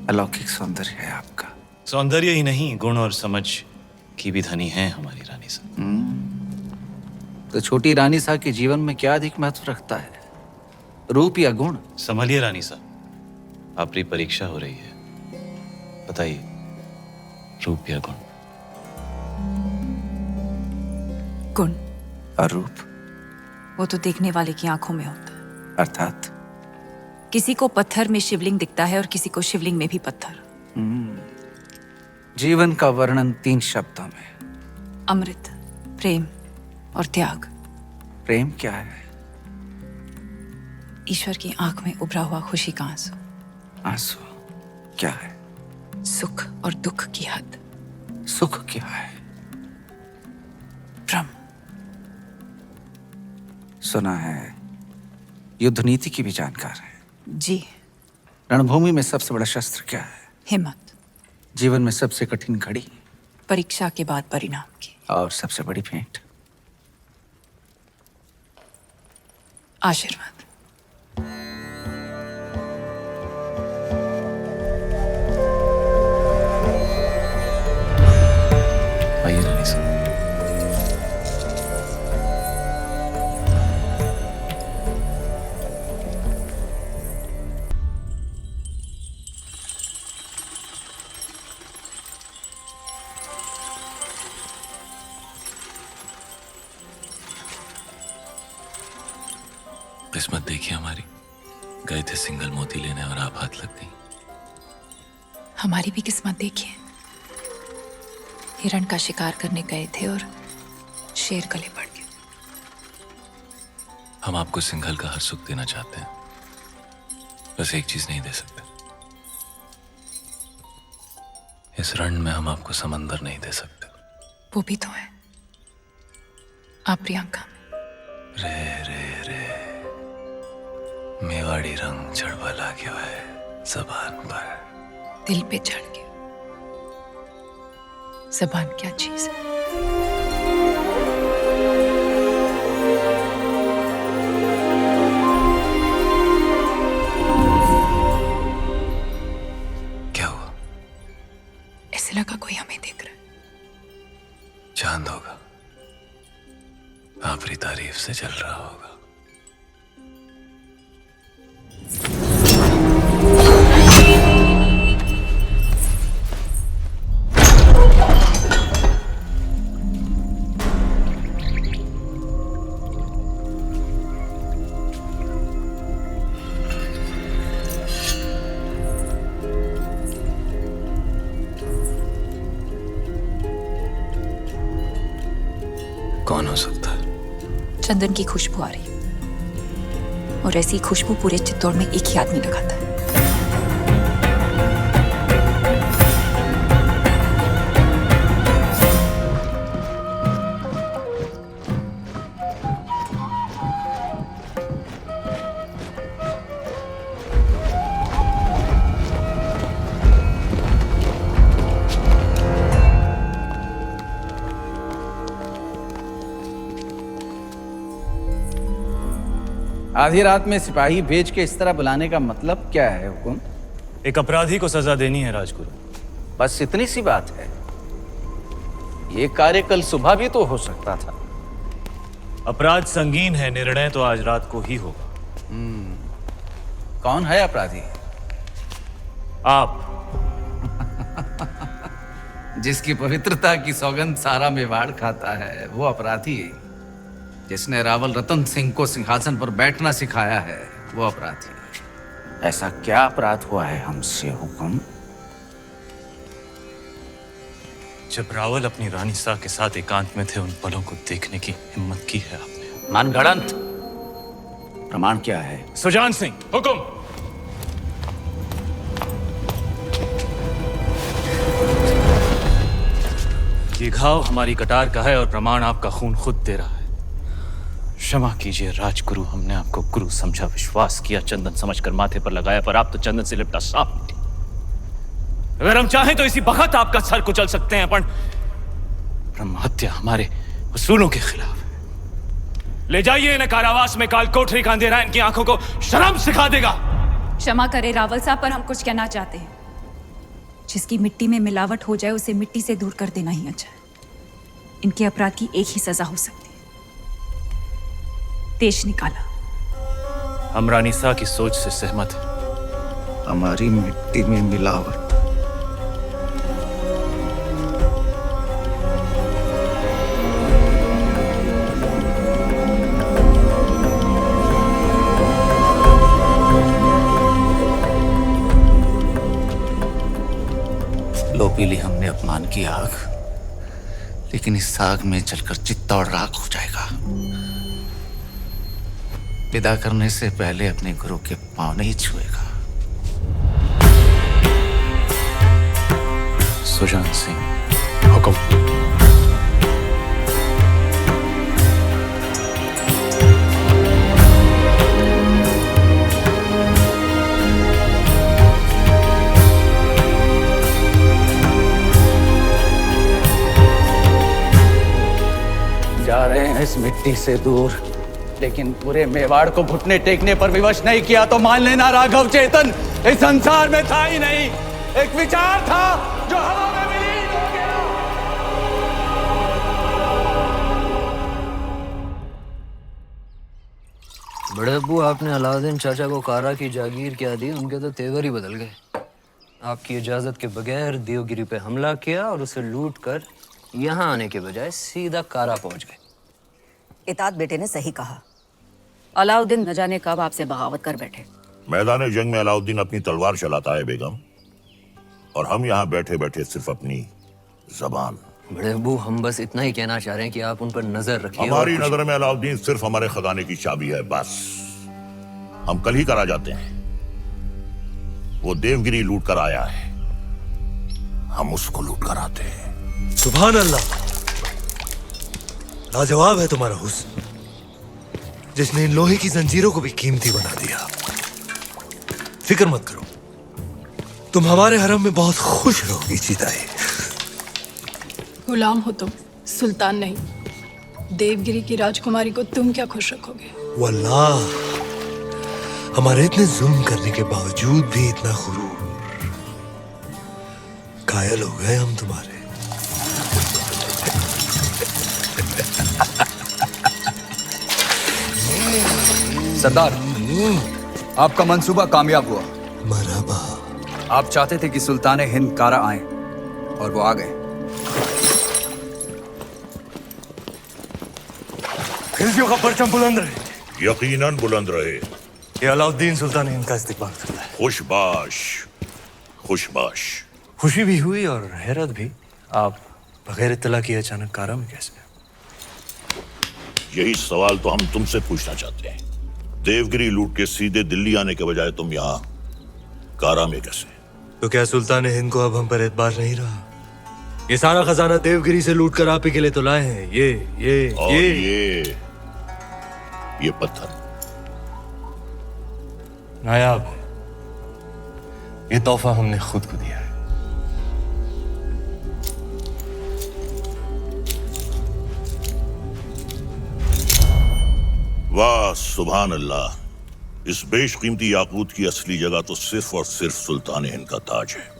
अलौकिक सौंदर्य है आपका। सौंदर्य ही नहीं, गुण और समझ की भी धनी है हमारी रानी साहब। तो छोटी रानी साहब के जीवन में क्या अधिक महत्व रखता है, रूप या गुण? संभलिए रानी साहब, आपकी परीक्षा हो रही है। बताइए, रूप या गुण? गुण। और रूप? वो तो देखने वाले की आंखों में होता है। अर्थात किसी को पत्थर में शिवलिंग दिखता है और किसी को शिवलिंग में भी पत्थर। जीवन का वर्णन 3 शब्दों में: अमृत, प्रेम और त्याग। प्रेम क्या है? ईश्वर की आंख में उभरा हुआ खुशी का आंसू। आंसू क्या है? सुख और दुख की हद। सुख क्या है? ब्रह्म। सुना है युद्ध नीति की भी जानकार है। जी। रणभूमि में सबसे बड़ा शस्त्र क्या है? हिम्मत। जीवन में सबसे कठिन घड़ी? परीक्षा के बाद परिणाम की। और सबसे बड़ी भेंट? आशीर्वाद। आइए रानी साहब। किस्मत देखी हमारी, गए थे सिंगल मोती लेने और आप हाथ लग गई। हमारी भी किस्मत देखिए, हिरण का शिकार करने गए थे और शेर गले पड़ गए। हम आपको सिंघल का हर सुख देना चाहते हैं, बस एक चीज नहीं दे सकते। इस रण में हम आपको समंदर नहीं दे सकते। वो भी तो है आप प्रियंका में। रे रे रे मेवाड़ी रंग चढ़वा ला गया है जबान पर। दिल पे चढ़ गया। जबान क्या चीज है? क्या हुआ? ऐसे लगा कोई हमें देख रहा है। चांद होगा, आपकी तारीफ से जल रहा होगा। कौन हो सकता है? चंदन की खुशबू आ रही है, और ऐसी खुशबू पूरे चित्तौड़ में एक ही आदमी लगाता है। आधी रात में सिपाही भेज के इस तरह बुलाने का मतलब क्या है हुकुम? एक अपराधी को सजा देनी है राजगुरु। बस इतनी सी बात है। ये कार्य कल सुबह भी तो हो सकता था। अपराध संगीन है, निर्णय तो आज रात को ही होगा। कौन है अपराधी? आप। जिसकी पवित्रता की सौगंध सारा मेवाड़ खाता है वो अपराधी। जिसने रावल रतन सिंह को सिंहासन पर बैठना सिखाया है वो अपराधी। ऐसा क्या अपराध हुआ है हमसे हुकुम? जब रावल अपनी रानी साहब के साथ एकांत में थे, उन पलों को देखने की हिम्मत की है आपने। मनगढ़ंत। प्रमाण क्या है? सुजान सिंह, हुकुम। ये घाव हमारी कटार का है और प्रमाण आपका खून खुद दे रहा है। क्षमा कीजिए राजगुरु, हमने आपको गुरु समझा, विश्वास किया, चंदन समझकर माथे पर लगाया, पर आप तो चंदन से लिपटा साफ निकले। अगर हम चाहें तो इसी वक्त आपका सर कुचल सकते हैं, पर ब्रह्म हत्या हमारे उसूलों के खिलाफ है। ले जाइए इन्हें कारावास में, काल कोठरी का अंधेरा इनकी आंखों को शर्म सिखा देगा। क्षमा करे रावल साहब, पर हम कुछ कहना चाहते हैं। जिसकी मिट्टी में मिलावट हो जाए उसे मिट्टी से दूर कर देना ही अच्छा है। इनके अपराध की एक ही सजा हो सकती है, देश निकाला। हम रानी सा की सोच से सहमत हैं। हमारी मिट्टी में मिलावट। लो पी ली हमने अपमान की आग, लेकिन इस आग में जलकर चित्ता और राख हो जाएगा। विदा करने से पहले अपने गुरु के पांव नहीं छुएगा। सुजान सिंह, हुक्म। जा रहे हैं इस मिट्टी से दूर, लेकिन पूरे मेवाड़ को घुटने टेकने पर विवश नहीं किया तो मान लेना राघव चेतन इस संसार में था ही नहीं। एक विचार था जो हवा में विलीन हो गया। बड़े अब्बू, आपने अलाउद्दीन चाचा को कारा की जागीर क्या दी, उनके तो तेवर ही बदल गए। आपकी इजाजत के बगैर देवगिरी पे हमला किया और उसे लूट कर यहाँ आने के बजाय सीधा कारा पहुंच गए। इतात बेटे ने सही कहा। अलाउद्दीन न जाने कब आपसे बगावत कर बैठे। मैदान जंग में अलाउद्दीन अपनी तलवार चलाता है बेगम, और हम यहाँ बैठे बैठे सिर्फ अपनी जबान। बड़े अब्बू, हम बस इतना ही कहना चाह रहे हैं कि आप उन पर नजर रखिए। हमारी नजर में अलाउद्दीन सिर्फ हमारे खजाने की चाबी है, बस। हम कल ही करा जाते हैं। वो देवगिरी लूट कर आया है, हम उसको लूट कर आते हैं। सुभान अल्लाह, लाजवाब है तुम्हारा हुस्न, जिसने इन लोहे की जंजीरों को भी कीमती बना दिया। फिक्र मत करो, तुम हमारे हरम में बहुत खुश रहोगी जीताए। गुलाम हो तुम, सुल्तान नहीं। देवगिरी की राजकुमारी को तुम क्या खुश रखोगे? वल्लाह, हमारे इतने जुल्म करने के बावजूद भी इतना गुरूर। कायल हो गए हम तुम्हारे। सरदार, आपका मंसूबा कामयाब हुआ। मरहबा। आप चाहते थे कि सुल्तान हिंद कारा आए, और वो आ गए। खिलजियों का परचम बुलंद रहे। यकीनन बुलंद रहे। ये अलाउद्दीन सुल्तान हिंद का इस्तेमाल करता है। खुशबाश, खुशबाश। खुशी भी हुई और हैरत भी। आप बगैर इत्तला किए अचानक कारा में कैसे? यही सवाल तो हम तुमसे पूछना चाहते हैं। देवगिरी लूट के सीधे दिल्ली आने के बजाय तुम यहाँ कारा में कैसे? तो क्या सुल्तान हिंद को अब हम पर एतबार नहीं रहा? ये सारा खजाना देवगिरी से लूट कर आप ही के लिए तो लाए हैं। ये पत्थर नायाब है। ये तोहफा हमने खुद को दिया है। वाह सुभान अल्लाह, इस बेशकीमती याकूत की असली जगह तो सिर्फ और सिर्फ सुल्तान हिंद का ताज है।